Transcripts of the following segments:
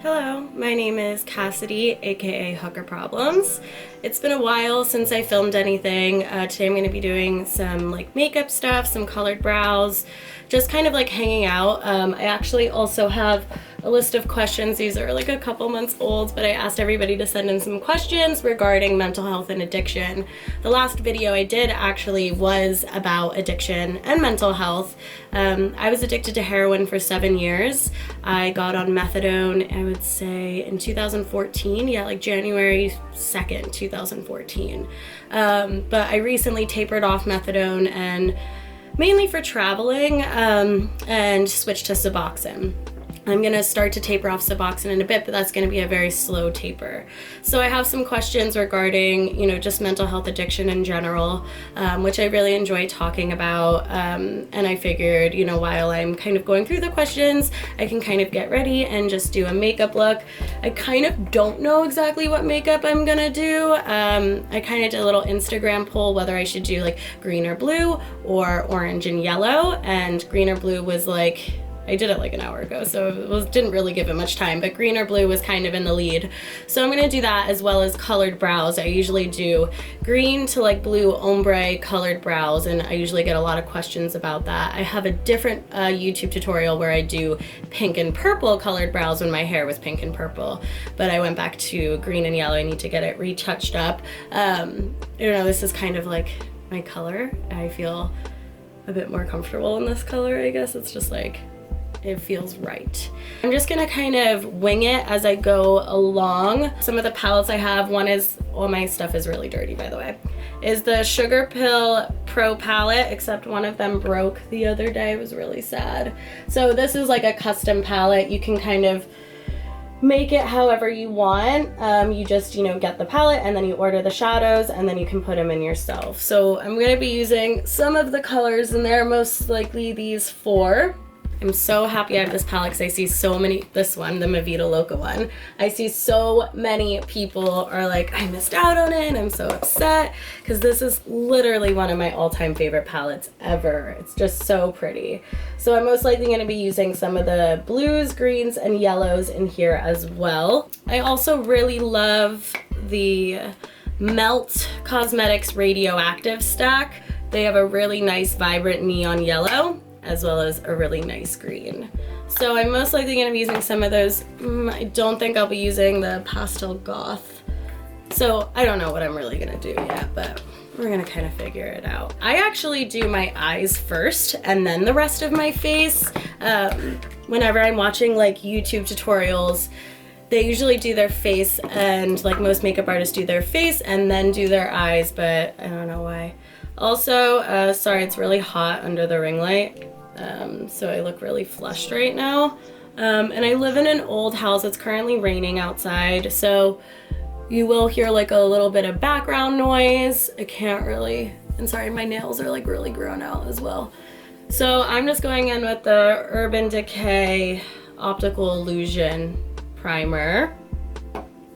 Hello, my name is Cassidy, aka Hooker Problems. It's been a while since I filmed anything. Today I'm going to be doing some makeup stuff, some colored brows, just kind of hanging out. I actually also have a list of questions. These are a couple months old, but I asked everybody to send in some questions regarding mental health and addiction. The last video I did actually was about addiction and mental health. I was addicted to heroin for 7 years. I got on methadone, I would say in 2014, January 2nd, 2014. But I recently tapered off methadone and mainly for traveling and switched to Suboxone. I'm gonna start to taper off Suboxone in a bit, but that's gonna be a very slow taper. So I have some questions regarding, just mental health addiction in general, which I really enjoy talking about. And I figured, while I'm kind of going through the questions, I can kind of get ready and just do a makeup look. I kind of don't know exactly what makeup I'm gonna do. I kind of did a little Instagram poll whether I should do green or blue or orange and yellow, and green or blue was I did it an hour ago, so it didn't really give it much time, but green or blue was kind of in the lead. So I'm gonna do that as well as colored brows. I usually do green to blue ombre colored brows, and I usually get a lot of questions about that. I have a different YouTube tutorial where I do pink and purple colored brows when my hair was pink and purple, but I went back to green and yellow. I need to get it retouched up. This is kind of my color. I feel a bit more comfortable in this color, I guess. It's just it feels right. I'm just gonna kind of wing it as I go along. Some of the palettes I have, one is, all my stuff is really dirty by the way, is the Sugar Pill Pro palette, except one of them broke the other day. It was really sad. So this is a custom palette. You can kind of make it however you want. You just, get the palette and then you order the shadows and then you can put them in yourself. So I'm gonna be using some of the colors in there, most likely these 4. I'm so happy I have this palette because I see so many, this one, the Vida Loca one, I see so many people are I missed out on it and I'm so upset because this is literally one of my all-time favorite palettes ever. It's just so pretty. So I'm most likely going to be using some of the blues, greens, and yellows in here as well. I also really love the Melt Cosmetics Radioactive stack. They have a really nice vibrant neon yellow, as well as a really nice green. So I'm most likely gonna be using some of those. I don't think I'll be using the Pastel Goth. So I don't know what I'm really gonna do yet, but we're gonna kind of figure it out. I actually do my eyes first and then the rest of my face. Whenever I'm watching YouTube tutorials, they usually do their face, and most makeup artists do their face and then do their eyes, but I don't know why. Also, sorry, it's really hot under the ring light. So I look really flushed right now. And I live in an old house. It's currently raining outside, so you will hear a little bit of background noise. I can't really, and sorry, my nails are really grown out as well. So I'm just going in with the Urban Decay Optical Illusion Primer.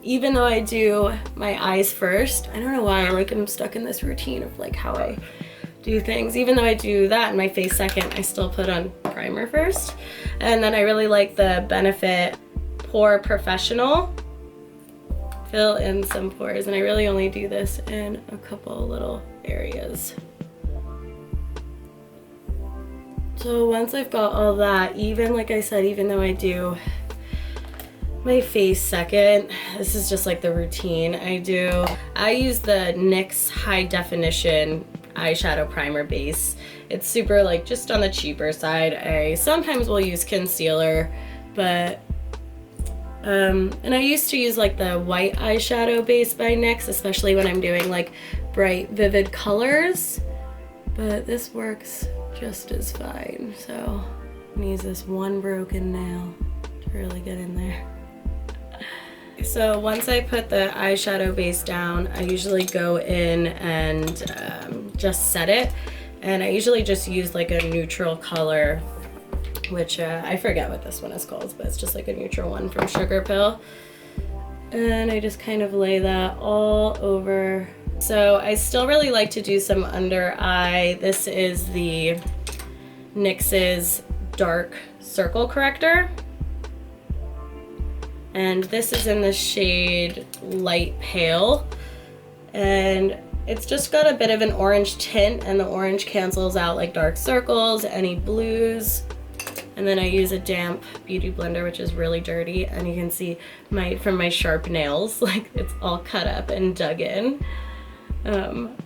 Even though I do my eyes first, I don't know why, I'm stuck in this routine of how I do things. Even though I do that and my face second, I still put on primer first. And then I really like the Benefit Pore Professional. Fill in some pores, and I really only do this in a couple little areas. So once I've got all that, even like I said, even though I do my face second, this is just the routine I do. I use the NYX High Definition eyeshadow primer base. It's super just on the cheaper side. I sometimes will use concealer, but and I used to use the white eyeshadow base by NYX, especially when I'm doing bright vivid colors, but this works just as fine. So I'm gonna use this one broken nail to really get in there. So once I put the eyeshadow base down, I usually go in and just set it. And I usually just use a neutral color, which I forget what this one is called, but it's just a neutral one from Sugar Pill. And I just kind of lay that all over. So I still really like to do some under eye. This is the NYX's Dark Circle Corrector. And this is in the shade Light Pale. And it's just got a bit of an orange tint, and the orange cancels out like dark circles, any blues. And then I use a damp beauty blender, which is really dirty, and you can see from my sharp nails, like it's all cut up and dug in. And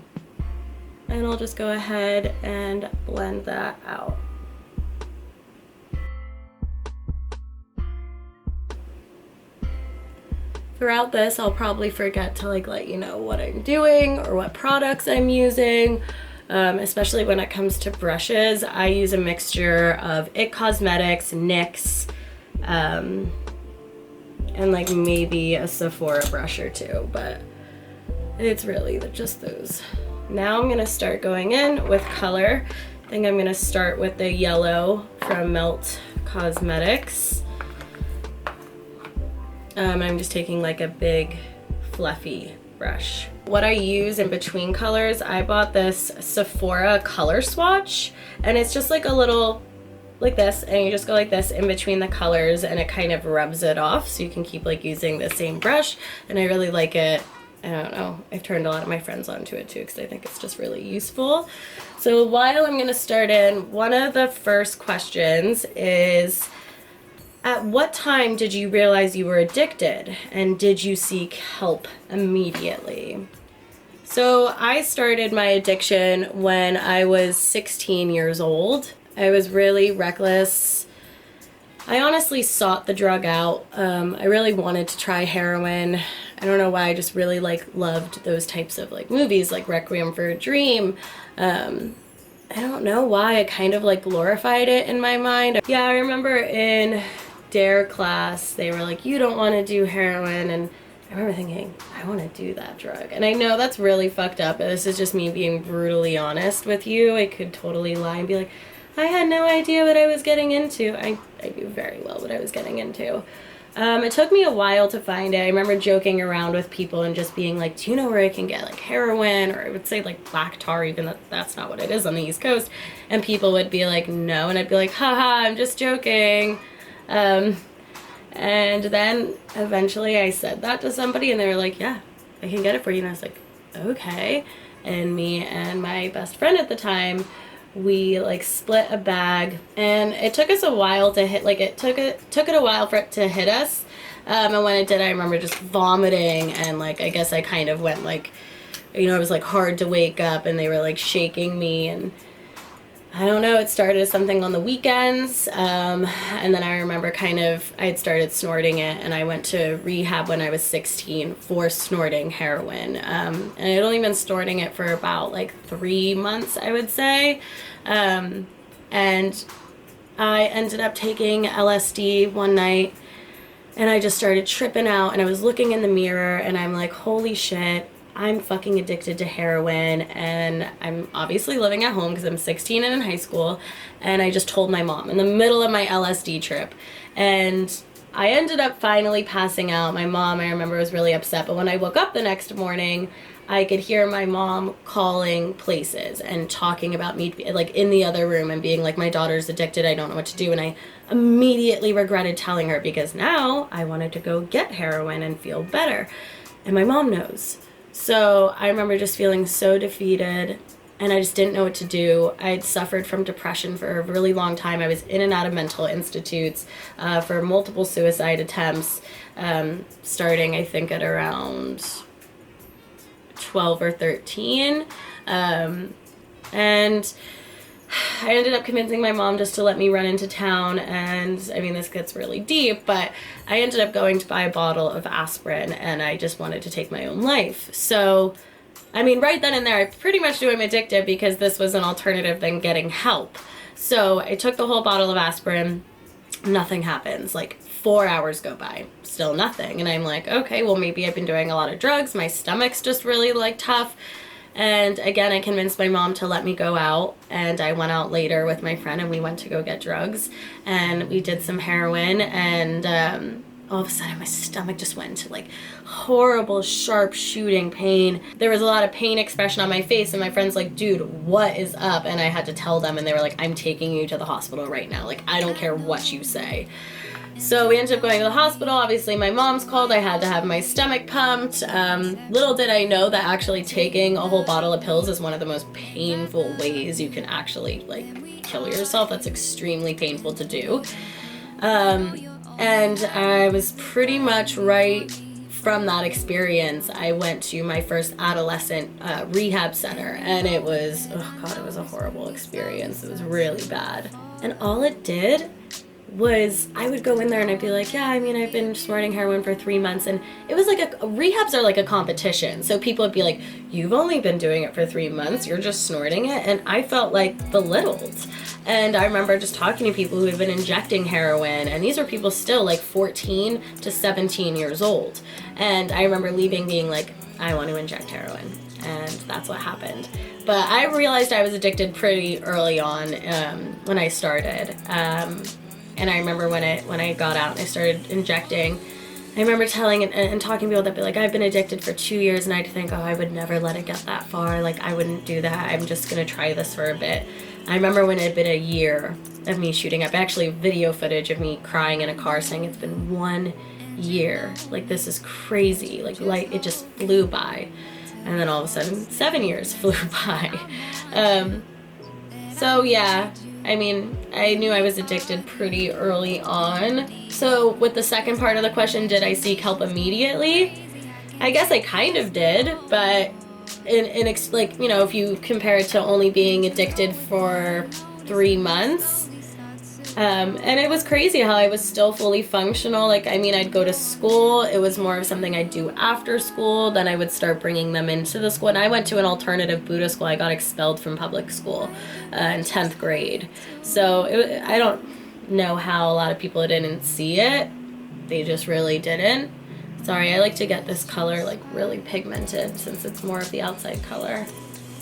I'll just go ahead and blend that out. Throughout this, I'll probably forget to like let you know what I'm doing or what products I'm using. Especially when it comes to brushes, I use a mixture of IT Cosmetics, NYX, and like maybe a Sephora brush or two, but it's really just those. Now I'm gonna start going in with color. I think I'm gonna start with the yellow from Melt Cosmetics. I'm just taking like a big fluffy brush. What I use in between colors, I bought this Sephora color swatch, and it's just like a little like this, and you just go like this in between the colors, and it kind of rubs it off so you can keep like using the same brush, and I really like it. I don't know, I've turned a lot of my friends onto it too because I think it's just really useful. So while I'm gonna start in, one of the first questions is, at what time did you realize you were addicted, and did you seek help immediately? So I started my addiction when I was 16 years old. I was really reckless. I honestly sought the drug out. I really wanted to try heroin. I don't know why, I just really like loved those types of like movies like Requiem for a Dream. I don't know why, I kind of like glorified it in my mind. Yeah, I remember in DARE class, they were like, you don't want to do heroin, and I remember thinking, I want to do that drug. And I know that's really fucked up, but this is just me being brutally honest with you. I could totally lie and be like, I had no idea what I was getting into. I knew very well what I was getting into. It took me a while to find it. I remember joking around with people and just being like, do you know where I can get like heroin? Or I would say like black tar, even though that's not what it is on the East Coast. And people would be like, no. And I'd be like, haha, I'm just joking. And then eventually I said that to somebody, and they were like, yeah, I can get it for you. And I was like, okay. And me and my best friend at the time, we like split a bag, and it took us a while to hit, like it took it a while for it to hit us. And when it did, I remember just vomiting, and like, I guess I kind of went like, you know, it was like hard to wake up, and they were like shaking me, and I don't know, it started as something on the weekends, and then I remember kind of, I had started snorting it, and I went to rehab when I was 16 for snorting heroin, and I had only been snorting it for about like 3 months, I would say, and I ended up taking LSD one night, and I just started tripping out, and I was looking in the mirror, and I'm like, holy shit, I'm fucking addicted to heroin, and I'm obviously living at home because I'm 16 and in high school, and I just told my mom in the middle of my LSD trip, and I ended up finally passing out. My mom, I remember, was really upset, but when I woke up the next morning, I could hear my mom calling places and talking about me, like in the other room, and being like, my daughter's addicted, I don't know what to do, and I immediately regretted telling her because now I wanted to go get heroin and feel better, and my mom knows. So I remember just feeling so defeated, and I just didn't know what to do. I'd suffered from depression for a really long time. I was in and out of mental institutes for multiple suicide attempts, starting I think at around 12 or 13. And I ended up convincing my mom just to let me run into town, and I mean, this gets really deep, but I ended up going to buy a bottle of aspirin, and I just wanted to take my own life. So, I mean, right then and there, I pretty much knew I'm addicted because this was an alternative than getting help. So I took the whole bottle of aspirin, nothing happens. Like 4 hours go by, still nothing. And I'm like, okay, well, maybe I've been doing a lot of drugs. My stomach's just really like tough. And again, I convinced my mom to let me go out, and I went out later with my friend, and we went to go get drugs, and we did some heroin, and all of a sudden my stomach just went into like horrible sharp shooting pain. There was a lot of pain expression on my face, and my friend's like, dude, what is up? And I had to tell them, and they were like, I'm taking you to the hospital right now, like I don't care what you say. So we ended up going to the hospital. Obviously my mom's called. I had to have my stomach pumped. Little did I know that actually taking a whole bottle of pills is one of the most painful ways you can actually like kill yourself. That's extremely painful to do. And I was pretty much right from that experience. I went to my first adolescent rehab center, and it was, oh God, it was a horrible experience. It was really bad. And all it did was I would go in there and I'd be like, yeah, I mean, I've been snorting heroin for 3 months, and it was like rehabs are like a competition. So people would be like, you've only been doing it for 3 months, you're just snorting it. And I felt like belittled. And I remember just talking to people who had been injecting heroin, and these are people still like 14 to 17 years old. And I remember leaving being like, I want to inject heroin. And that's what happened. But I realized I was addicted pretty early on when I started. And I remember when I got out and I started injecting, I remember telling and talking to people that'd be like, I've been addicted for 2 years, and I'd think, oh, I would never let it get that far. Like, I wouldn't do that. I'm just going to try this for a bit. I remember when it had been a year of me shooting up, actually video footage of me crying in a car saying it's been 1 year. Like, this is crazy. Like it just flew by. And then all of a sudden, 7 years flew by. So yeah, I mean, I knew I was addicted pretty early on. So with the second part of the question, did I seek help immediately? I guess I kind of did, but like, you know, if you compare it to only being addicted for 3 months, and it was crazy how I was still fully functional. Like, I mean, I'd go to school. It was more of something I'd do after school. Then I would start bringing them into the school. And I went to an alternative Buddhist school. I got expelled from public school in 10th grade. So I don't know how a lot of people didn't see it. They just really didn't. Sorry, I like to get this color like really pigmented since it's more of the outside color.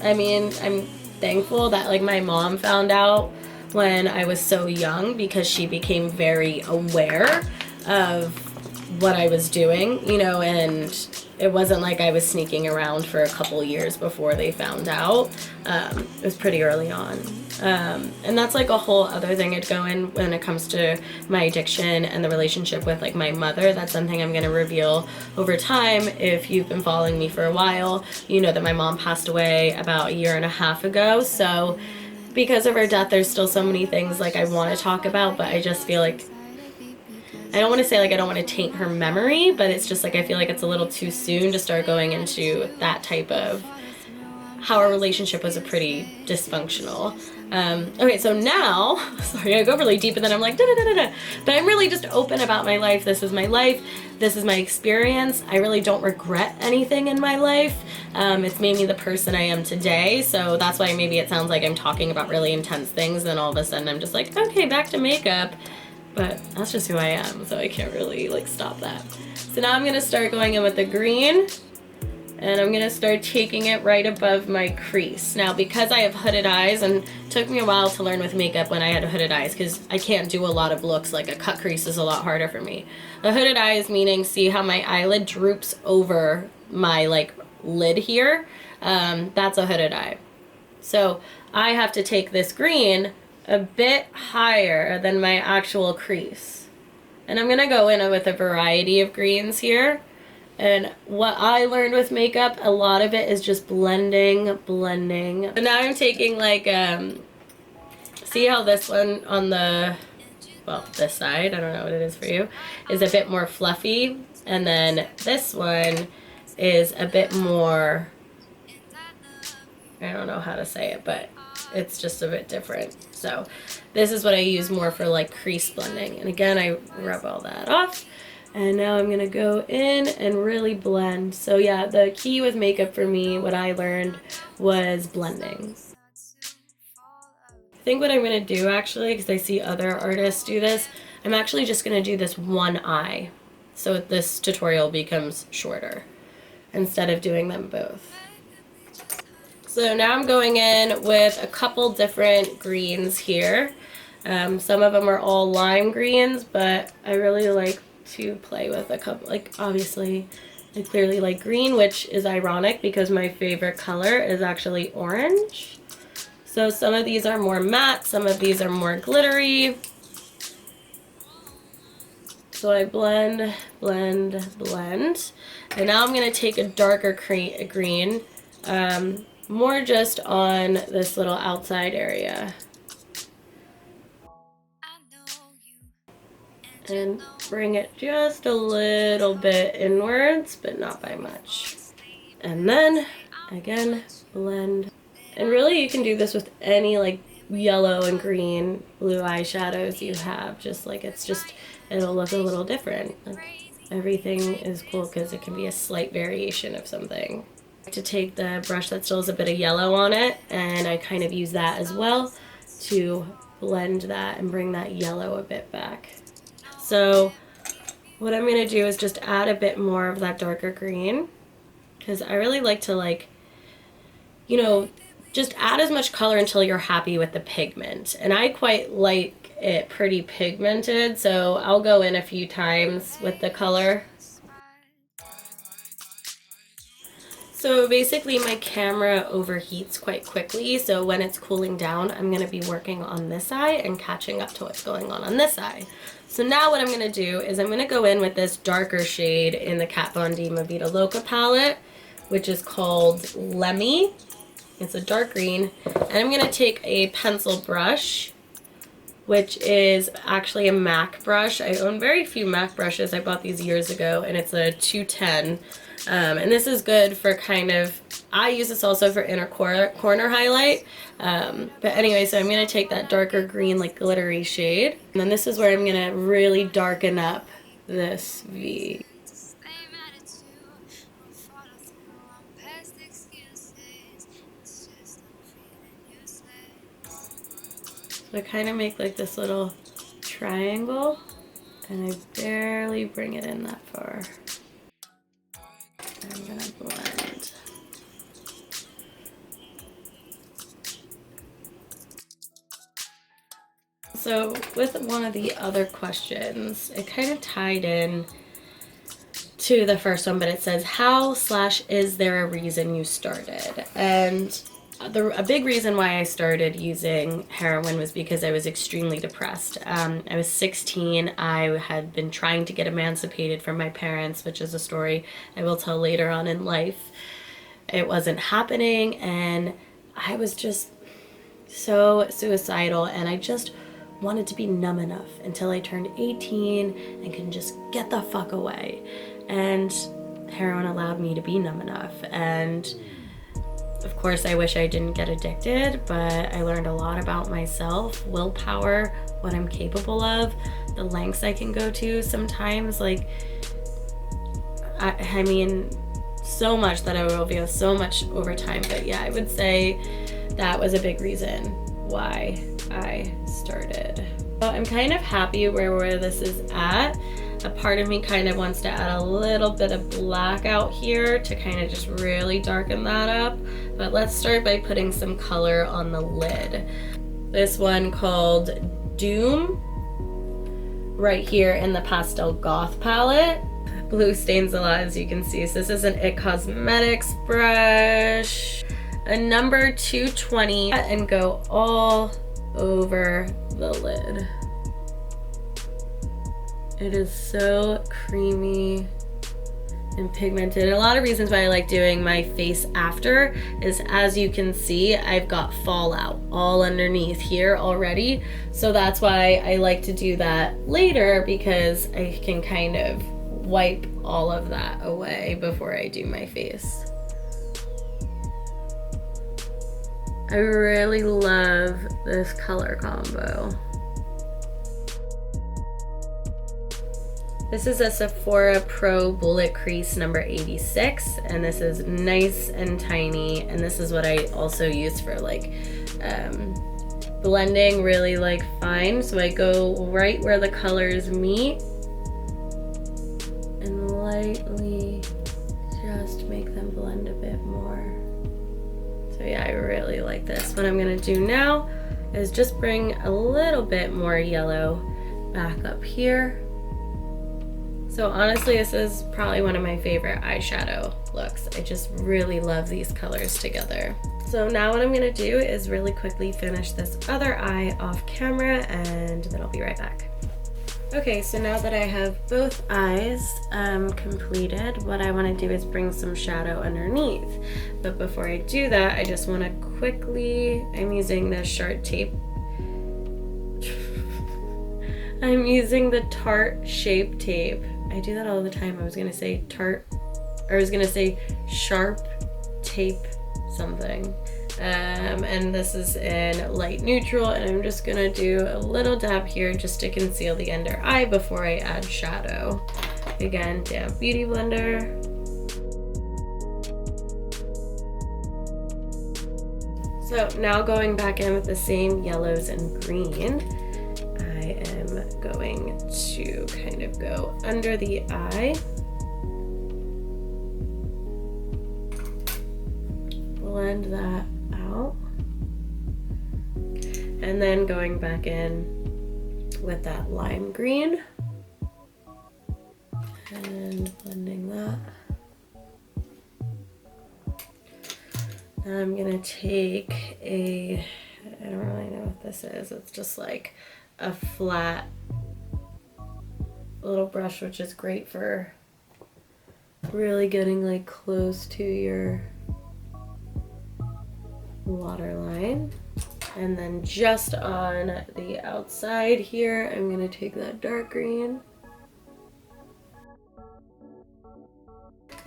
I mean, I'm thankful that like my mom found out when I was so young, because she became very aware of what I was doing, you know, and it wasn't like I was sneaking around for a couple years before they found out. It was pretty early on. And that's like a whole other thing I'd go in when it comes to my addiction and the relationship with like my mother. That's something I'm going to reveal over time. If you've been following me for a while, you know that my mom passed away about 1.5 years ago. So because of her death, there's still so many things like I want to talk about, but I just feel like, I don't want to say like I don't want to taint her memory, but it's just like I feel like it's a little too soon to start going into that type of how our relationship was a pretty dysfunctional. Okay, so now, sorry, I go really deep and then I'm like, da-da-da-da-da. But I'm really just open about my life. This is my life. This is my experience. I really don't regret anything in my life. It's made me the person I am today. So that's why maybe it sounds like I'm talking about really intense things. Then all of a sudden I'm just like, okay, back to makeup. But that's just who I am. So I can't really like stop that. So now I'm going to start going in with the green. And I'm going to start taking it right above my crease. Now, because I have hooded eyes, and it took me a while to learn with makeup when I had hooded eyes, because I can't do a lot of looks. Like a cut crease is a lot harder for me. A hooded eye is meaning, see how my eyelid droops over my like lid here? That's a hooded eye. So I have to take this green a bit higher than my actual crease. And I'm going to go in with a variety of greens here. And what I learned with makeup, a lot of it is just blending. So now I'm taking like, see how this one on the, well, this side, I don't know what it is for you, is a bit more fluffy. And then this one is a bit more, I don't know how to say it, but it's just a bit different. So this is what I use more for like crease blending. And again, I rub all that off. And now I'm going to go in and really blend. So yeah, the key with makeup for me, what I learned, was blending. I think what I'm going to do actually, because I see other artists do this, I'm actually just going to do this one eye. So this tutorial becomes shorter instead of doing them both. So now I'm going in with a couple different greens here. Some of them are all lime greens, but I really like to play with a couple, like obviously I clearly like green, which is ironic because my favorite color is actually orange. So some of these are more matte, some of these are more glittery. So I blend, blend, blend. And now I'm going to take a darker green, more just on this little outside area. And bring it just a little bit inwards, but not by much. And then, again, blend. And really you can do this with any like yellow and green, blue eyeshadows you have. Just like it'll look a little different. Like, everything is cool because it can be a slight variation of something. To take the brush that still has a bit of yellow on it, and I kind of use that as well to blend that and bring that yellow a bit back. So what I'm going to do is just add a bit more of that darker green, because I really like to, like, you know, just add as much color until you're happy with the pigment. And I quite like it pretty pigmented, so I'll go in a few times with the color. So basically my camera overheats quite quickly, so when it's cooling down, I'm going to be working on this eye and catching up to what's going on this eye. So now what I'm going to do is I'm going to go in with this darker shade in the Kat Von D Vida Loca palette, which is called Lemmy. It's a dark green. And I'm going to take a pencil brush, which is actually a MAC brush. I own very few MAC brushes. I bought these years ago, and it's a 210. And this is good for kind of, I use this also for inner corner highlight. But anyway, so I'm going to take that darker green, like glittery shade. And then this is where I'm going to really darken up this V. So I kind of make like this little triangle, and I barely bring it in that far. I'm gonna blend. So with one of the other questions, it kind of tied in to the first one, but it says, how/is there a reason you started? And a big reason why I started using heroin was because I was extremely depressed. I was 16. I had been trying to get emancipated from my parents, which is a story I will tell later on in life. It wasn't happening, and I was just so suicidal, and I just wanted to be numb enough until I turned 18 and can just get the fuck away. And heroin allowed me to be numb enough. And of course, I wish I didn't get addicted, but I learned a lot about myself, willpower, what I'm capable of, the lengths I can go to sometimes. Like, I mean, so much that I will reveal so much over time. But yeah, I would say that was a big reason why I started. So I'm kind of happy where this is at. A part of me kind of wants to add a little bit of black out here to kind of just really darken that up. But let's start by putting some color on the lid. This one called Doom, right here in the Pastel Goth palette. Blue stains a lot, as you can see. So this is an IT Cosmetics brush, a number 220, and go all over the lid. It is so creamy and pigmented. And a lot of reasons why I like doing my face after is, as you can see, I've got fallout all underneath here already. So that's why I like to do that later, because I can kind of wipe all of that away before I do my face. I really love this color combo. This is a Sephora Pro Bullet Crease number 86, and this is nice and tiny, and this is what I also use for like blending really like fine. So I go right where the colors meet and lightly just make them blend a bit more. So yeah, I really like this. What I'm gonna do now is just bring a little bit more yellow back up here. So honestly, this is probably one of my favorite eyeshadow looks. I just really love these colors together. So now what I'm gonna do is really quickly finish this other eye off camera, and then I'll be right back. Okay, so now that I have both eyes completed, what I want to do is bring some shadow underneath. But before I do that, I just want to quickly, I'm using the Sharp tape. I'm using the Tarte Shape Tape. I do that all the time. I was gonna say Tarte, or I was gonna say Sharp Tape something. And this is in light neutral, and I'm just gonna do a little dab here just to conceal the under eye before I add shadow. Again, damp beauty blender. So now going back in with the same yellows and green, I am going to kind of go under the eye. Blend that out. And then going back in with that lime green and blending that. Now I'm gonna take a, I don't really know what this is. It's just like a flat little brush, which is great for really getting like close to your waterline. And then just on the outside here, I'm gonna take that dark green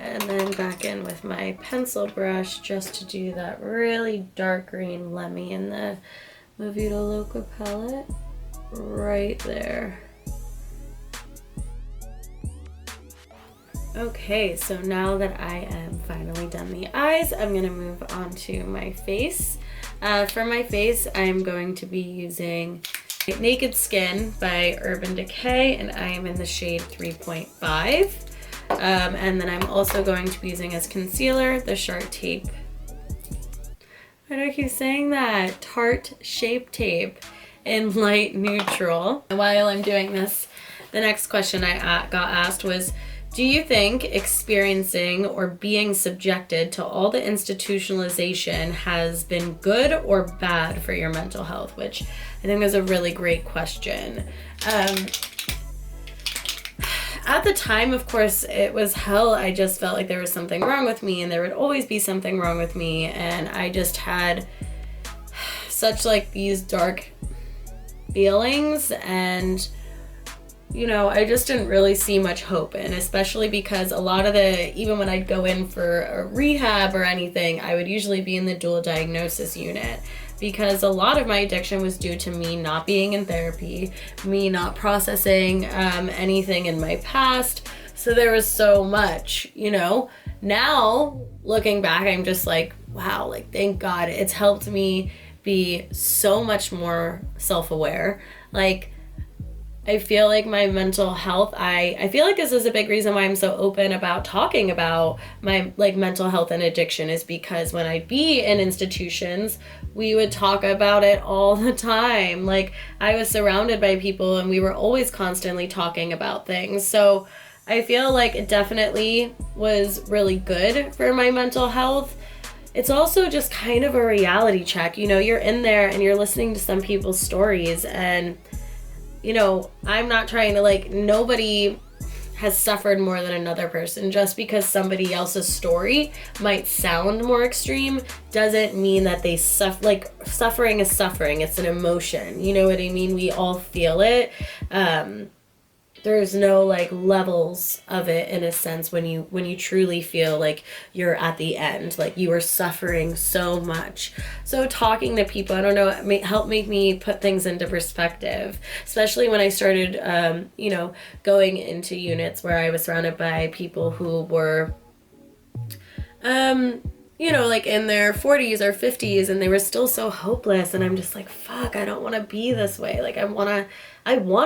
and then back in with my pencil brush just to do that really dark green Lemmy in the Vida Loca palette right there. Okay, so now that I am finally done the eyes, I'm gonna move on to my face. For my face, I'm going to be using Naked Skin by Urban Decay, and I am in the shade 3.5. And then I'm also going to be using as concealer the Sharp Tape. Why do I keep saying that? Tarte Shape Tape in light neutral. And while I'm doing this, the next question I got asked was, do you think experiencing or being subjected to all the institutionalization has been good or bad for your mental health? Which I think is a really great question. At the time, of course, it was hell. I just felt like there was something wrong with me, and there would always be something wrong with me. And I just had such like these dark feelings, and you know, I just didn't really see much hope in, especially because a lot of even when I'd go in for a rehab or anything, I would usually be in the dual diagnosis unit because a lot of my addiction was due to me not being in therapy, me not processing anything in my past. So there was so much, you know. Now, looking back, I'm just like, wow, like thank God it's helped me be so much more self-aware. Like, I feel like my mental health, I feel like this is a big reason why I'm so open about talking about my like mental health and addiction, is because when I'd be in institutions, we would talk about it all the time. Like I was surrounded by people and we were always constantly talking about things. So I feel like it definitely was really good for my mental health. It's also just kind of a reality check. You know, you're in there and you're listening to some people's stories, and you know, I'm not trying to like, nobody has suffered more than another person. Just because somebody else's story might sound more extreme doesn't mean that they suffer. Like suffering is suffering. It's an emotion. You know what I mean? We all feel it. There's no like levels of it in a sense when you truly feel like you're at the end, like you are suffering so much. So talking to people, I don't know, it helped make me put things into perspective, especially when I started, you know, going into units where I was surrounded by people who were, you know, like in their 40s or 50s, and they were still so hopeless. And I'm just like, fuck, I don't want to be this way. Like I want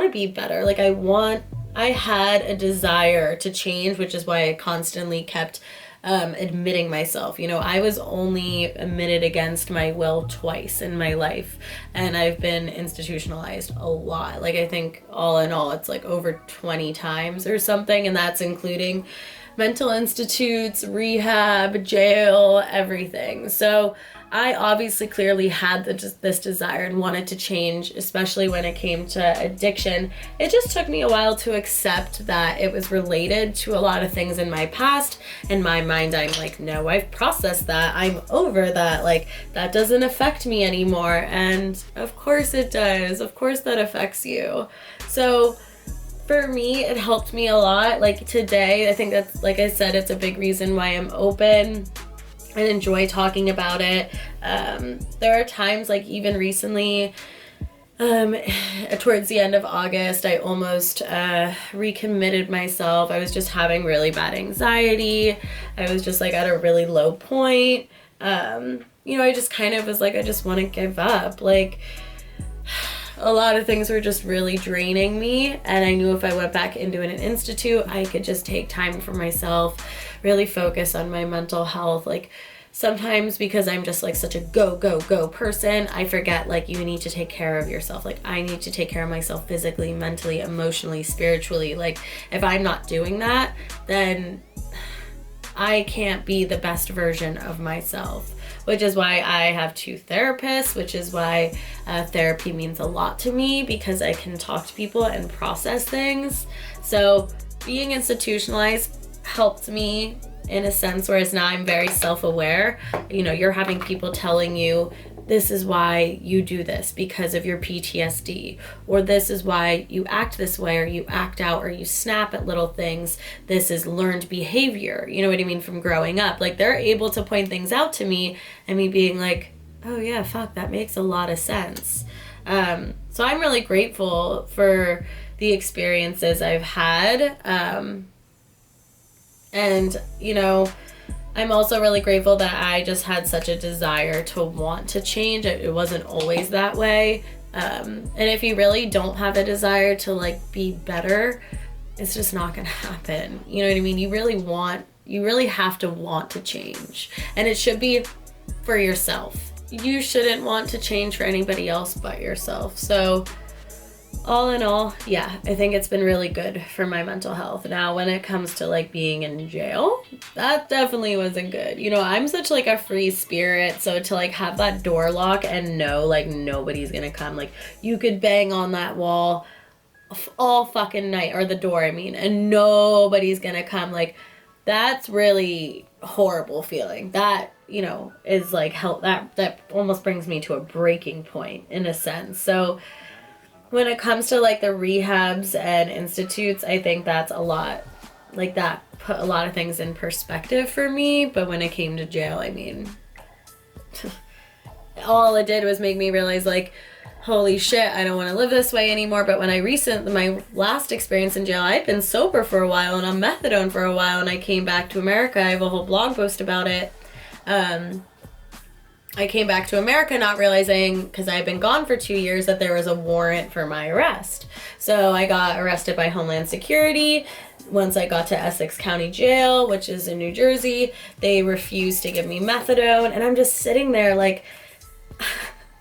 to be better. Like I had a desire to change, which is why I constantly kept admitting myself. You know, I was only admitted against my will twice in my life, and I've been institutionalized a lot. Like I think all in all, it's like over 20 times or something, and that's including mental institutes, rehab, jail, everything. So I obviously clearly had this desire and wanted to change, especially when it came to addiction. It just took me a while to accept that it was related to a lot of things in my past. In my mind, I'm like, no, I've processed that. I'm over that. Like, that doesn't affect me anymore. And of course it does. Of course that affects you. So for me, it helped me a lot. Like today, I think that's, like I said, it's a big reason why I'm open and enjoy talking about it. There are times, like even recently, towards the end of August, I almost recommitted myself. I was just having really bad anxiety. I was just like at a really low point. You know, I just kind of was like, I just want to give up. Like, a lot of things were just really draining me, and I knew if I went back into an institute, I could just take time for myself, really focus on my mental health. Like sometimes because I'm just like such a go person, I forget like you need to take care of yourself. Like I need to take care of myself physically, mentally, emotionally, spiritually. Like if I'm not doing that, then I can't be the best version of myself. Which is why I have 2 therapists, which is why therapy means a lot to me, because I can talk to people and process things. So being institutionalized helped me in a sense, whereas now I'm very self-aware. You know, you're having people telling you, this is why you do this because of your PTSD, or this is why you act this way, or you act out, or you snap at little things. This is learned behavior, you know what I mean, from growing up. Like they're able to point things out to me and me being like, oh yeah, fuck, that makes a lot of sense. So I'm really grateful for the experiences I've had. And, you know, I'm also really grateful that I just had such a desire to want to change. It wasn't always that way. And if you really don't have a desire to like be better, it's just not gonna happen. You know what I mean? You really have to want to change. And it should be for yourself. You shouldn't want to change for anybody else but yourself. So all in all, yeah, I think it's been really good for my mental health. Now, when it comes to like being in jail, that definitely wasn't good. You know, I'm such like a free spirit, so to like have that door lock and know like nobody's gonna come, like you could bang on that wall all fucking night, or the door, I mean, and nobody's gonna come, like that's really horrible feeling. That, you know, is like help, that almost brings me to a breaking point in a sense. So when it comes to like the rehabs and institutes, I think that's a lot, like that put a lot of things in perspective for me. But when it came to jail, I mean, all it did was make me realize like, holy shit, I don't want to live this way anymore. But when my last experience in jail, I'd been sober for a while and on methadone for a while, and I came back to America. I have a whole blog post about it. I came back to America not realizing, because I had been gone for 2 years, that there was a warrant for my arrest. So I got arrested by Homeland Security. Once I got to Essex County Jail, which is in New Jersey, they refused to give me methadone. And I'm just sitting there like,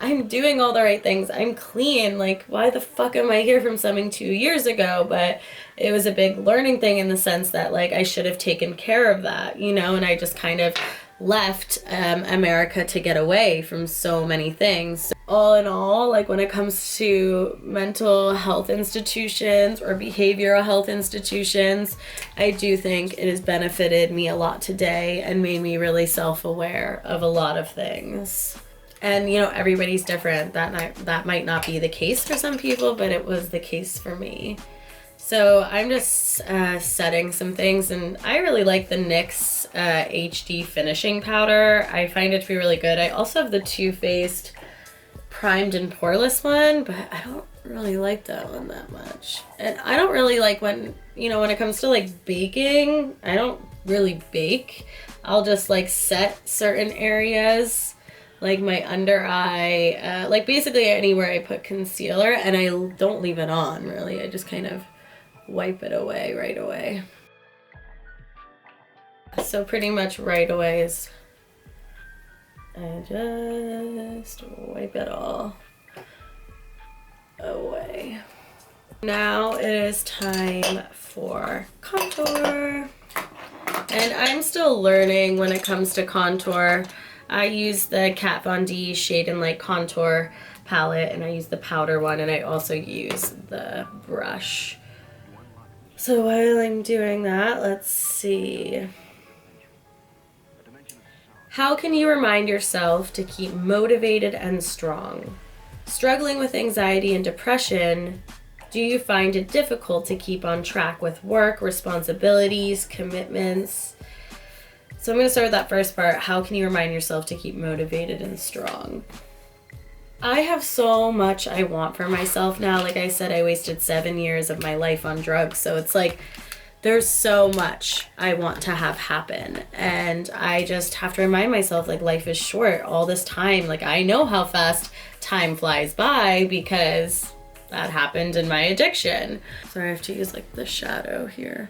I'm doing all the right things. I'm clean. Like, why the fuck am I here from something 2 years ago? But it was a big learning thing in the sense that like I should have taken care of that, you know, and I just kind of left America to get away from so many things. So all in all, like when it comes to mental health institutions or behavioral health institutions, I do think it has benefited me a lot today and made me really self-aware of a lot of things. And you know, everybody's different. That might not be the case for some people, but it was the case for me. So I'm just setting some things, and I really like the NYX HD finishing powder. I find it to be really good. I also have the Too Faced primed and poreless one, but I don't really like that one that much. And I don't really like when it comes to like baking, I don't really bake. I'll just like set certain areas, like my under eye, like basically anywhere I put concealer, and I don't leave it on really. I just kind of wipe it away right away. So pretty much right away is I just wipe it all away. Now it is time for contour. And I'm still learning when it comes to contour. I use the Kat Von D Shade and Light Contour palette, and I use the powder one, and I also use the brush. So while I'm doing that, let's see. How can you remind yourself to keep motivated and strong? Struggling with anxiety and depression, do you find it difficult to keep on track with work, responsibilities, commitments? So I'm going to start with that first part. How can you remind yourself to keep motivated and strong? I have so much I want for myself now. Like I said, I wasted 7 years of my life on drugs. So it's like, there's so much I want to have happen. And I just have to remind myself, like, life is short. All this time, like, I know how fast time flies by because that happened in my addiction. Sorry, I have to use like the shadow here.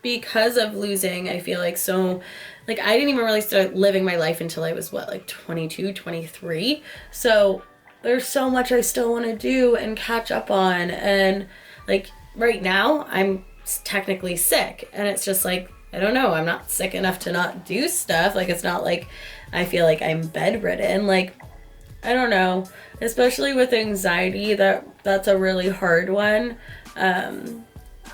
Because of losing, I feel like so, like, I didn't even really start living my life until I was what, like 22, 23. So there's so much I still want to do and catch up on. And like right now I'm technically sick, and it's just like, I don't know, I'm not sick enough to not do stuff. Like, it's not like I feel like I'm bedridden. Like, I don't know, especially with anxiety, that's a really hard one.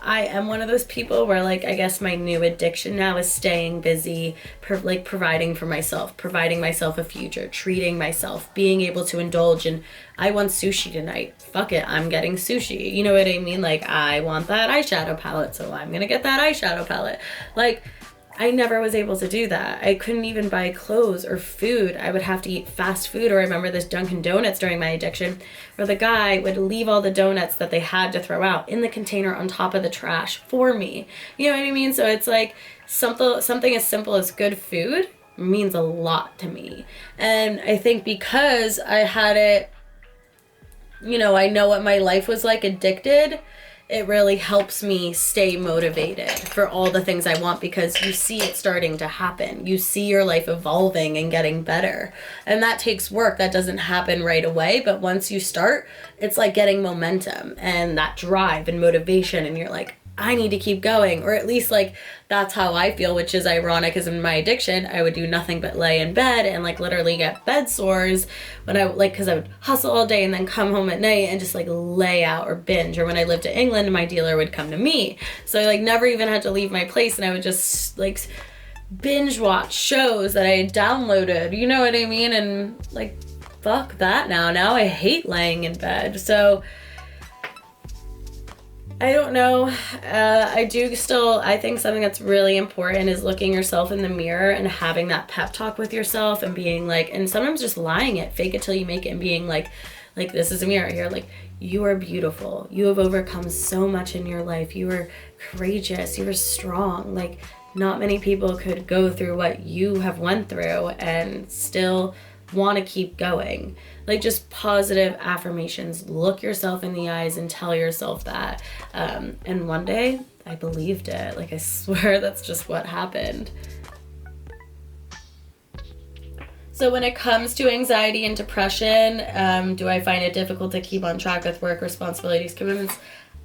I am one of those people where, like, I guess my new addiction now is staying busy, providing for myself, providing myself a future, treating myself, being able to indulge in, I want sushi tonight. Fuck it, I'm getting sushi. You know what I mean? Like, I want that eyeshadow palette, so I'm gonna get that eyeshadow palette. Like, I never was able to do that. I couldn't even buy clothes or food. I would have to eat fast food. Or I remember this Dunkin' Donuts during my addiction where the guy would leave all the donuts that they had to throw out in the container on top of the trash for me. You know what I mean? So it's like something as simple as good food means a lot to me. And I think because I had it, you know, I know what my life was like addicted, it really helps me stay motivated for all the things I want, because you see it starting to happen. You see your life evolving and getting better. And that takes work. That doesn't happen right away. But once you start, it's like getting momentum and that drive and motivation. And you're like, I need to keep going. Or at least, like, that's how I feel, which is ironic, because in my addiction, I would do nothing but lay in bed and, like, literally get bed sores when I, like, because I would hustle all day and then come home at night and just, like, lay out or binge. Or when I lived in England, my dealer would come to me. So I, like, never even had to leave my place, and I would just, like, binge watch shows that I had downloaded. You know what I mean? And, like, fuck that now. Now I hate laying in bed. So I don't know. I think something that's really important is looking yourself in the mirror and having that pep talk with yourself and being like, and sometimes just lying it, fake it till you make it, and being like, this is a mirror here. Like, you are beautiful. You have overcome so much in your life. You are courageous. You are strong. Like, not many people could go through what you have went through and still want to keep going. Like, just positive affirmations. Look yourself in the eyes and tell yourself that. And one day I believed it. Like, I swear that's just what happened. So when it comes to anxiety and depression, do I find it difficult to keep on track with work, responsibilities, commitments?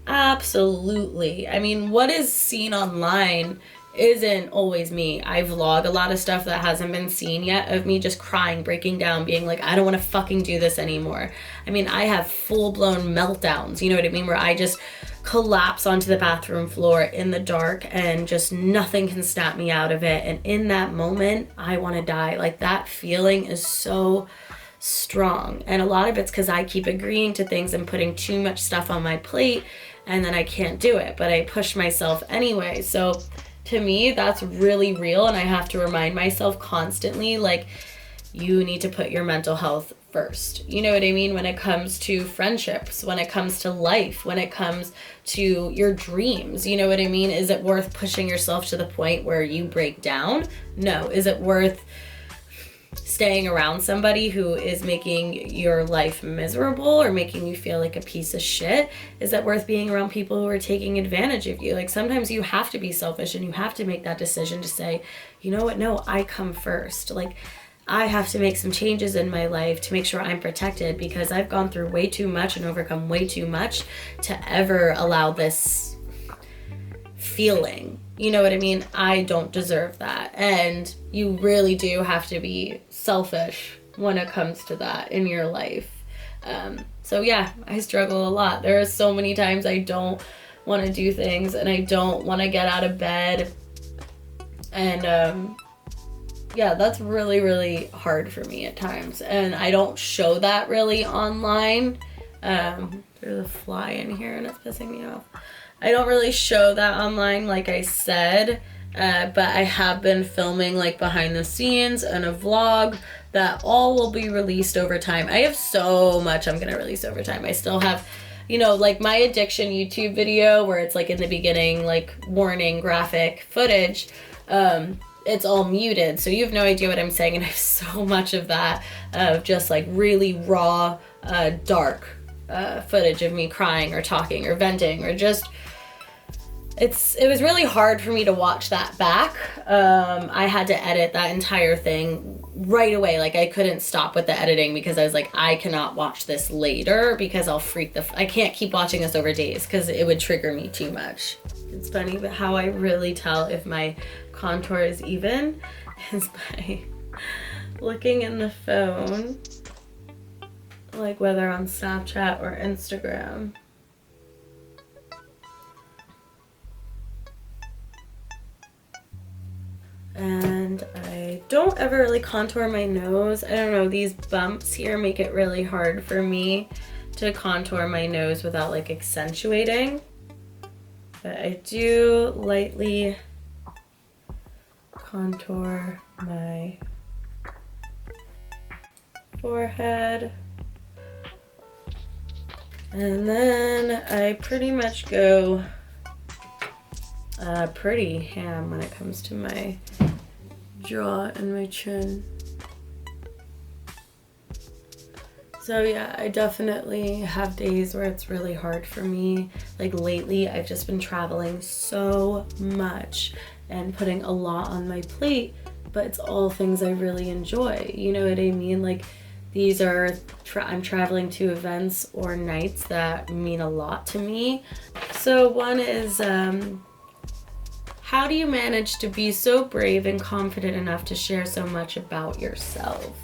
Absolutely. I mean, what is seen online isn't always me. I vlog a lot of stuff that hasn't been seen yet of me just crying, breaking down, being like, I don't want to fucking do this anymore. I mean, I have full-blown meltdowns, you know what I mean, where I just collapse onto the bathroom floor in the dark and just nothing can snap me out of it. And in that moment, I want to die. Like, that feeling is so strong. And a lot of it's because I keep agreeing to things and putting too much stuff on my plate, and then I can't do it, but I push myself anyway. So to me, that's really real, and I have to remind myself constantly, like, you need to put your mental health first. You know what I mean? When it comes to friendships, when it comes to life, when it comes to your dreams, you know what I mean? Is it worth pushing yourself to the point where you break down? No. Is it worth staying around somebody who is making your life miserable or making you feel like a piece of shit? Is that worth being around people who are taking advantage of you? Like, sometimes you have to be selfish and you have to make that decision to say, you know what, no, I come first. Like, I have to make some changes in my life to make sure I'm protected, because I've gone through way too much and overcome way too much to ever allow this feeling. You know what I mean? I don't deserve that. And you really do have to be selfish when it comes to that in your life. So yeah, I struggle a lot. There are so many times I don't want to do things and I don't want to get out of bed. And yeah, that's really, really hard for me at times. And I don't show that really online. There's a fly in here and it's pissing me off. I don't really show that online, like I said, but I have been filming like behind the scenes and a vlog that all will be released over time. I have so much I'm gonna release over time. I still have, you know, like my addiction YouTube video where it's like in the beginning, like warning graphic footage, it's all muted, so you have no idea what I'm saying, and I have so much of that, of just like really raw, dark footage of me crying or talking or venting or just, it was really hard for me to watch that back. I had to edit that entire thing right away. Like I couldn't stop with the editing because I was like, I cannot watch this later because I'll freak I can't keep watching this over days because it would trigger me too much. It's funny, but how I really tell if my contour is even is by looking in the phone, like whether on Snapchat or Instagram. And I don't ever really contour my nose. I don't know, these bumps here make it really hard for me to contour my nose without like accentuating. But I do lightly contour my forehead. And then I pretty much go pretty ham when it comes to my jaw and my chin. So yeah, I definitely have days where it's really hard for me. Like lately, I've just been traveling so much and putting a lot on my plate, but it's all things I really enjoy. You know what I mean? Like these are, I'm traveling to events or nights that mean a lot to me. So one is, how do you manage to be so brave and confident enough to share so much about yourself?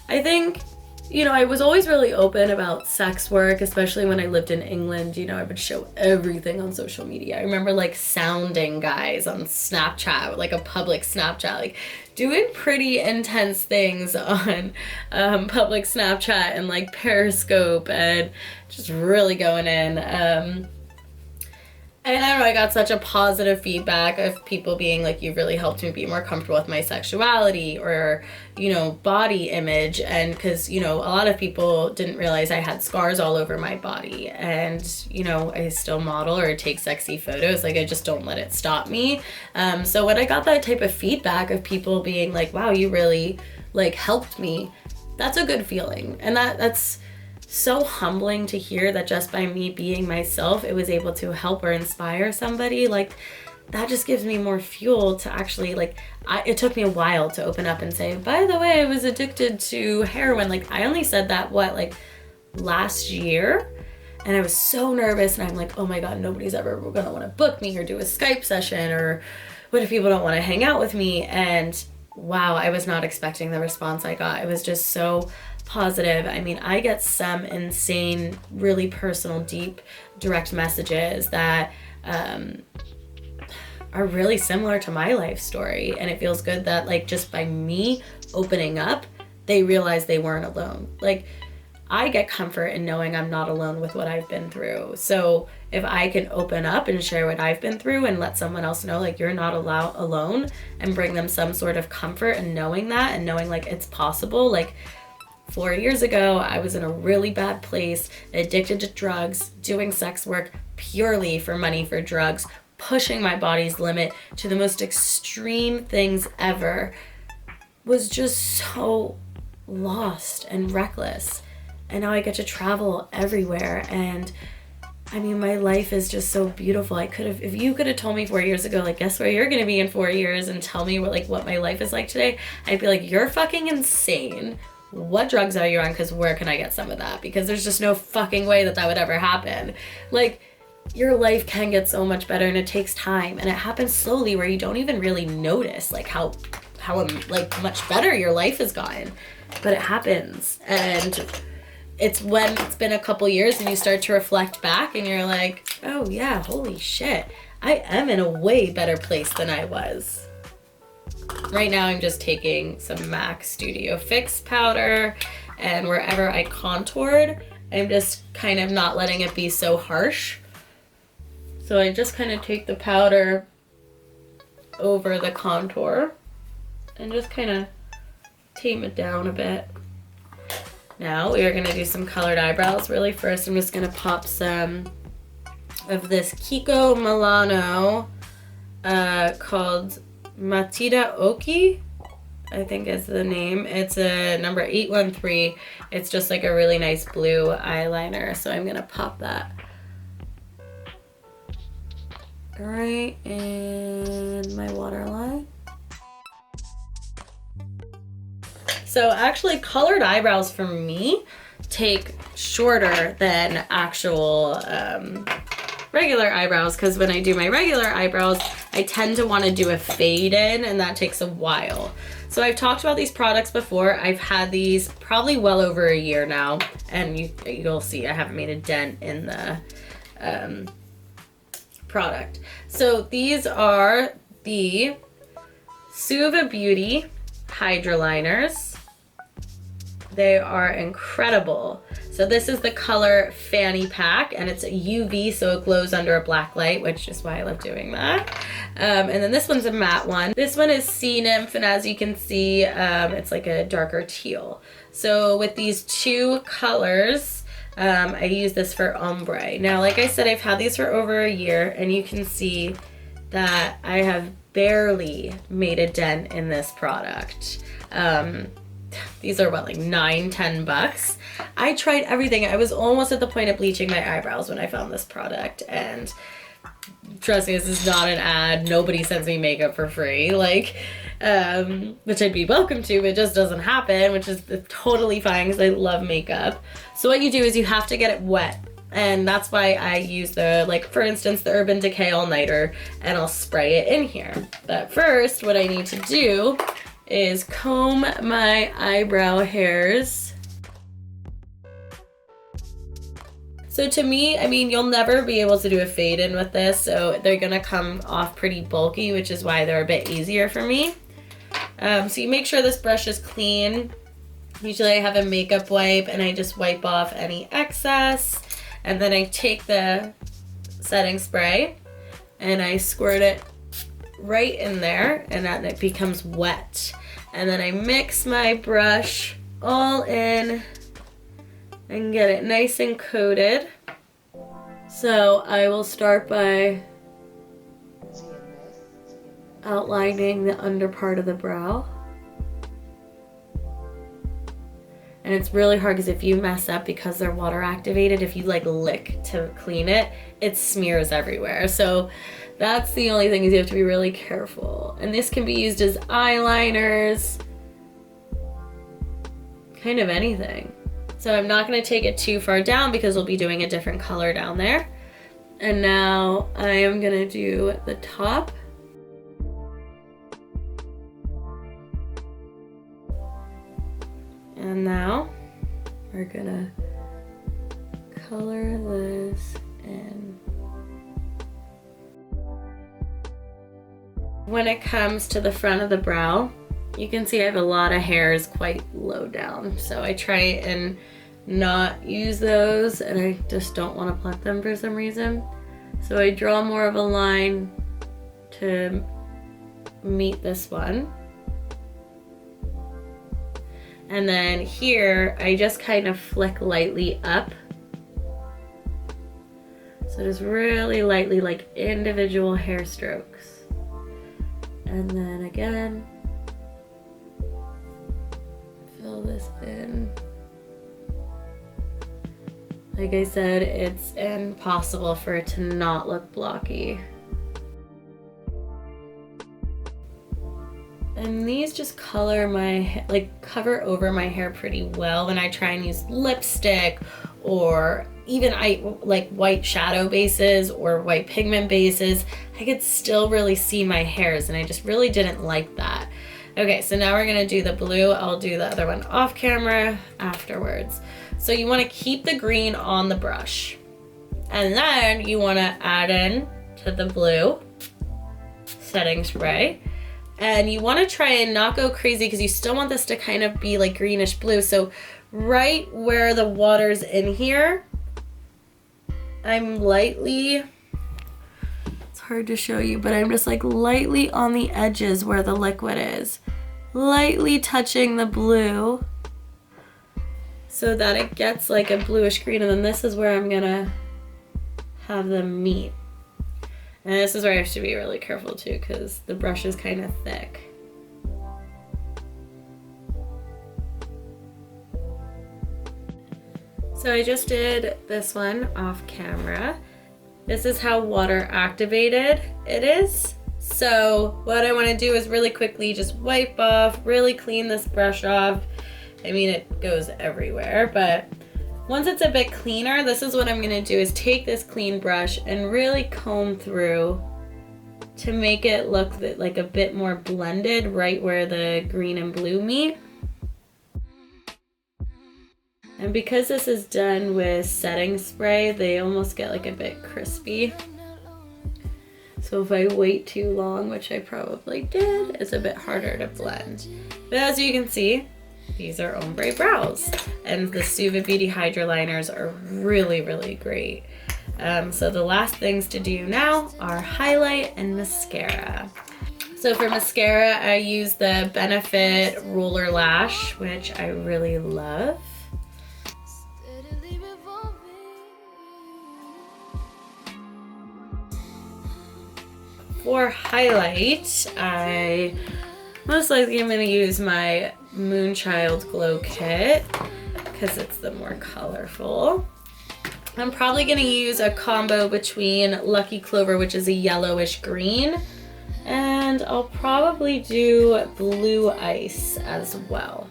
I think, you know, I was always really open about sex work, especially when I lived in England. You know, I would show everything on social media. I remember like sounding guys on Snapchat, like a public Snapchat, like doing pretty intense things on public Snapchat and like Periscope and just really going in. And I don't know, I got such a positive feedback of people being like, you really helped me be more comfortable with my sexuality or, you know, body image. And because, you know, a lot of people didn't realize I had scars all over my body. And, you know, I still model or take sexy photos. Like, I just don't let it stop me. So when I got that type of feedback of people being like, wow, you really, like, helped me, that's a good feeling. And that's so humbling to hear that just by me being myself, it was able to help or inspire somebody. Like, that just gives me more fuel to actually, like, it took me a while to open up and say, by the way, I was addicted to heroin. Like, I only said that, like last year? And I was so nervous, and I'm like, oh my God, nobody's ever gonna wanna book me or do a Skype session, or what if people don't wanna hang out with me? And wow, I was not expecting the response I got. It was just so positive. I mean, I get some insane, really personal, deep, direct messages that are really similar to my life story. And it feels good that, like, just by me opening up, they realize they weren't alone. Like, I get comfort in knowing I'm not alone with what I've been through. So if I can open up and share what I've been through and let someone else know, like, you're not alone, and bring them some sort of comfort in knowing that, and knowing, like, it's possible. Like, 4 years ago, I was in a really bad place, addicted to drugs, doing sex work purely for money for drugs, pushing my body's limit to the most extreme things ever, was just so lost and reckless. And now I get to travel everywhere, and I mean, my life is just so beautiful. If you could have told me 4 years ago, like, guess where you're gonna be in 4 years, and tell me what my life is like today, I'd be like, you're fucking insane. What drugs are you on? Because where can I get some of that? Because there's just no fucking way that would ever happen. Like, your life can get so much better, and it takes time, and it happens slowly where you don't even really notice like how like much better your life has gotten, but it happens. And it's when it's been a couple years and you start to reflect back and you're like, oh yeah, holy shit, I am in a way better place than I was. Right now I'm just taking some MAC Studio Fix powder, and wherever I contoured, I'm just kind of not letting it be so harsh. So I just kind of take the powder over the contour and just kind of tame it down a bit. Now we are going to do some colored eyebrows. Really first I'm just going to pop some of this Kiko Milano called Matita Oki, I think is the name. It's a number 813. It's just like a really nice blue eyeliner, so I'm going to pop that right in my waterline. So actually colored eyebrows for me take shorter than actual regular eyebrows, because when I do my regular eyebrows, I tend to want to do a fade in, and that takes a while. So I've talked about these products before. I've had these probably well over a year now, and you'll see I haven't made a dent in the product. So these are the Suva Beauty Hydroliners. They are incredible. So this is the color Fanny Pack, and it's a UV, so it glows under a black light, which is why I love doing that. And then this one's a matte one. This one is Sea Nymph, and as you can see, it's like a darker teal. So with these two colors, I use this for ombre. Now, like I said, I've had these for over a year, and you can see that I have barely made a dent in this product. These are what, like $9-10. I tried everything. I was almost at the point of bleaching my eyebrows when I found this product, and trust me, this is not an ad. Nobody sends me makeup for free, like, which I'd be welcome to, but it just doesn't happen, which is totally fine because I love makeup. So what you do is you have to get it wet, and that's why I use the, like, for instance, the Urban Decay All Nighter, and I'll spray it in here. But first, what I need to do is comb my eyebrow hairs. So to me, I mean, you'll never be able to do a fade in with this, so they're gonna come off pretty bulky, which is why they're a bit easier for me. So you make sure this brush is clean. Usually I have a makeup wipe, and I just wipe off any excess, and then I take the setting spray and I squirt it right in there, and then it becomes wet. And then I mix my brush all in and get it nice and coated. So I will start by outlining the under part of the brow. And it's really hard because if you mess up, because they're water activated, if you like lick to clean it, it smears everywhere. So that's the only thing, is you have to be really careful. And this can be used as eyeliners, kind of anything. So I'm not going to take it too far down because we'll be doing a different color down there. And now I am going to do the top. And now we're going to color this in. When it comes to the front of the brow, you can see I have a lot of hairs quite low down. So I try and not use those, and I just don't want to pluck them for some reason. So I draw more of a line to meet this one. And then here, I just kind of flick lightly up. So just really lightly, like individual hair strokes. And then again, fill this in. Like I said, it's impossible for it to not look blocky. And these just color my, like cover over my hair pretty well when I try and use lipstick or even like white shadow bases or white pigment bases, I could still really see my hairs, and I just really didn't like that. Okay, so now we're gonna do the blue. I'll do the other one off camera afterwards. So you wanna keep the green on the brush, and then you wanna add in to the blue setting spray. And you wanna try and not go crazy because you still want this to kind of be like greenish blue. So right where the water's in here, I'm lightly, it's hard to show you, but I'm just like lightly on the edges where the liquid is, lightly touching the blue so that it gets like a bluish green. And then this is where I'm gonna have them meet. And this is where I have to be really careful too, because the brush is kind of thick. So I just did this one off camera. This is how water activated it is. So what I want to do is really quickly just wipe off, really clean this brush off. I mean, it goes everywhere, but once it's a bit cleaner, this is what I'm going to do is take this clean brush and really comb through to make it look like a bit more blended right where the green and blue meet. And because this is done with setting spray, they almost get like a bit crispy. So if I wait too long, which I probably did, it's a bit harder to blend. But as you can see, these are ombre brows. And the Suva Beauty Hydra liners are really, really great. So the last things to do now are highlight and mascara. So for mascara, I use the Benefit Roller Lash, which I really love. For highlight, I most likely am going to use my Moonchild Glow Kit because it's the more colorful. I'm probably going to use a combo between Lucky Clover, which is a yellowish green, and I'll probably do Blue Ice as well.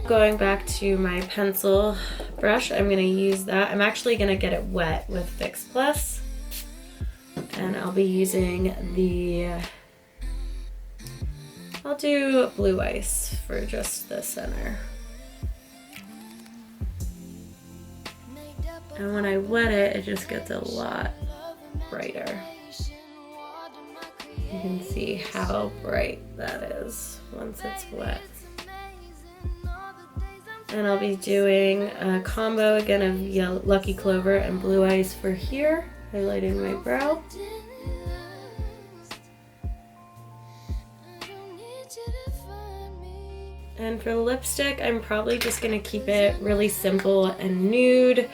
Going back to my pencil brush, I'm going to use that. I'm actually going to get it wet with Fix Plus. And I'll be using I'll do Blue Ice for just the center. And when I wet it, it just gets a lot brighter. You can see how bright that is once it's wet. And I'll be doing a combo again of Lucky Clover and Blue Ice for here, highlighting my brow. And for lipstick, I'm probably just gonna keep it really simple and nude,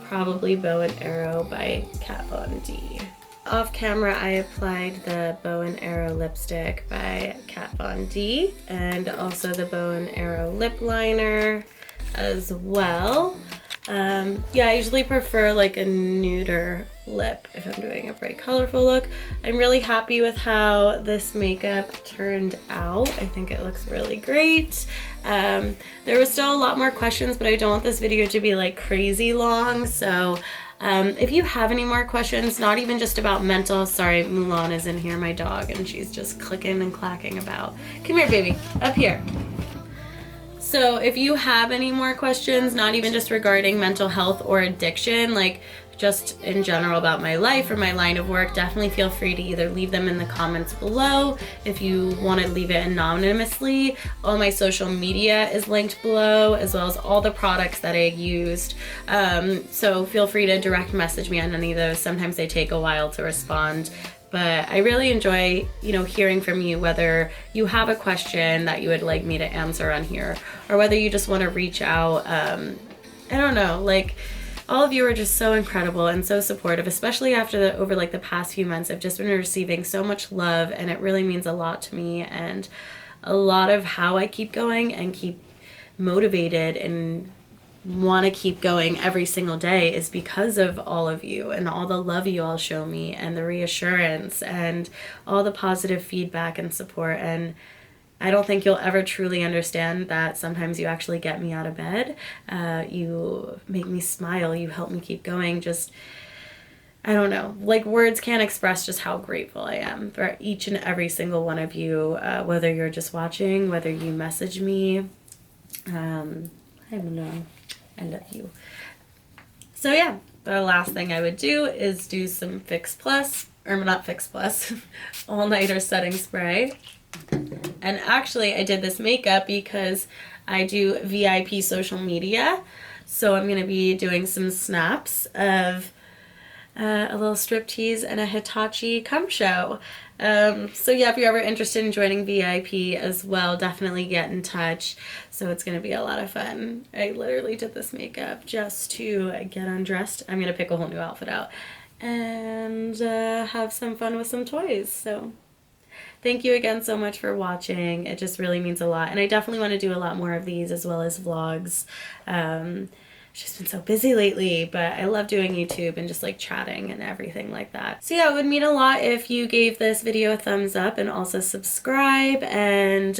probably Bow and Arrow by Kat Von D. Off camera, I applied the Bow and Arrow lipstick by Kat Von D, and also the Bow and Arrow lip liner as well. Yeah, I usually prefer like a nuder lip if I'm doing a bright colorful look. I'm really happy with how this makeup turned out. I think it looks really great. There was still a lot more questions, but I don't want this video to be like crazy long, so if you have any more questions, not even just about mental, sorry, Mulan is in here, my dog, and she's just clicking and clacking about. Come here, baby, up here. So if you have any more questions, not even just regarding mental health or addiction, like just in general about my life or my line of work, definitely feel free to either leave them in the comments below. If you want to leave it anonymously, all my social media is linked below, as well as all the products that I used. So feel free to direct message me on any of those. Sometimes they take a while to respond. But I really enjoy, hearing from you, whether you have a question that you would like me to answer on here, or whether you just want to reach out. I don't know, like, all of you are just so incredible and so supportive, especially over the past few months. I've just been receiving so much love, and it really means a lot to me, and a lot of how I keep going and keep motivated and want to keep going every single day is because of all of you and all the love you all show me and the reassurance and all the positive feedback and support. And I don't think you'll ever truly understand that sometimes you actually get me out of bed. You make me smile. You help me keep going. Just, I don't know, like words can't express just how grateful I am for each and every single one of you, whether you're just watching, whether you message me. I don't know. I love you. So yeah, the last thing I would do is do some Fix Plus, or not Fix Plus, all nighter setting spray. And actually I did this makeup because I do VIP social media. So I'm going to be doing some snaps of a little striptease and a Hitachi cum show. So yeah, if you're ever interested in joining VIP as well, definitely get in touch. So it's going to be a lot of fun. I literally did this makeup just to get undressed. I'm going to pick a whole new outfit out and have some fun with some toys. So thank you again so much for watching. It just really means a lot. And I definitely want to do a lot more of these as well as vlogs. She's been so busy lately, but I love doing YouTube and just like chatting and everything like that. So yeah, it would mean a lot if you gave this video a thumbs up and also subscribe, and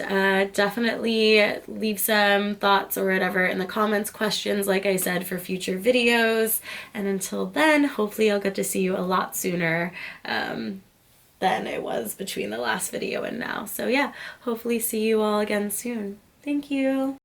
definitely leave some thoughts or whatever in the comments, questions, like I said, for future videos. And until then, hopefully I'll get to see you a lot sooner than it was between the last video and now. So yeah, hopefully see you all again soon. Thank you.